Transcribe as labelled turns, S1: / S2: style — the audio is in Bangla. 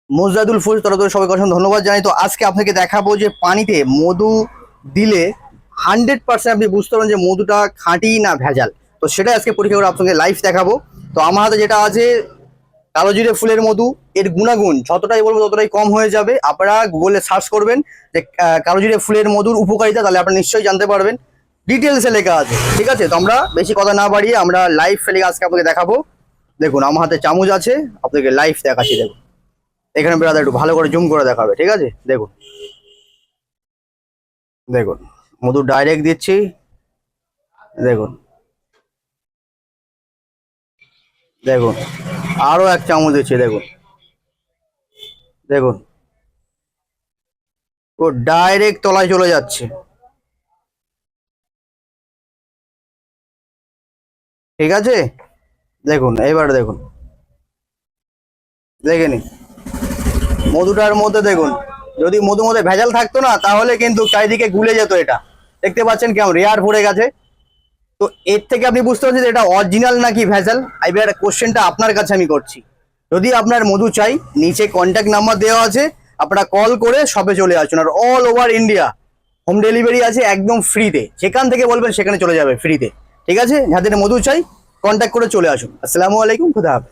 S1: মোজাদুল ফুল তরফ সবাইকে অসংখ্য ধন্যবাদ জানাই। তো আজকে আপনাকে দেখাবো যে পানিতে মধু দিলে 100% আপনি বুঝতে পারবেন যে মধুটা খাঁটি না ভেজাল। তো সেটা আজকে পরীক্ষা করে আপনাকে লাইভ দেখাবো। তো আমার হাতে যেটা আছে কালোজিরে ফুলের মধু, এর গুণাগুণ যতটাই বলবো ততটাই কম হয়ে যাবে। আপনারা গুগলে সার্চ করবেন যে কালোজিরে ফুলের মধুর উপকারিতা, তাহলে আপনারা নিশ্চয়ই জানতে পারবেন। ডিটেলসে লেখা আছে, ঠিক আছে? তো আমরা বেশি কথা না বাড়িয়ে আমরা লাইভ ফেলে আজকে আপনাকে দেখাবো। দেখুন আমার হাতে চামচ আছে, আপনাকে লাইভ দেখাচ্ছি। দেখুন এখানে ব্রাদার একটু ভালো করে জুম করে দেখাবে, ঠিক আছে? দেখুন দেখুন মধু ডাইরেক্ট দিচ্ছি। দেখুন দেখুন আরো এক চামচ দিচ্ছি। দেখুন দেখুন ও ডাইরেক্ট তলায় চলে যাচ্ছে, ঠিক আছে? দেখুন এবার দেখুন, দেখে নিন মধুটার মধ্যে। দেখুন যদি মধুর মধ্যে ভেজাল থাকতো না তাহলে কিন্তু চারিদিকে গুলে যেত। এটা দেখতে পাচ্ছেন কেমন রেয়ার ভরে গেছে। তো এর থেকে আপনি বুঝতে পারছেন যে এটা অরিজিনাল নাকি ভেজাল। এবার কোশ্চেনটা আপনার কাছে আমি করছি, যদি আপনার মধু চাই নিচে কন্ট্যাক্ট নাম্বার দেওয়া আছে, আপনারা কল করে শপে চলে আসুন। আর all over India home delivery আছে একদম ফ্রিতে, যেখান থেকে বলবেন সেখানে চলে যাবে ফ্রিতে, ঠিক আছে? যাদের মধু চাই কন্ট্যাক্ট করে চলে আসুন। আসসালামু আলাইকুম, খুদা হাফেজ।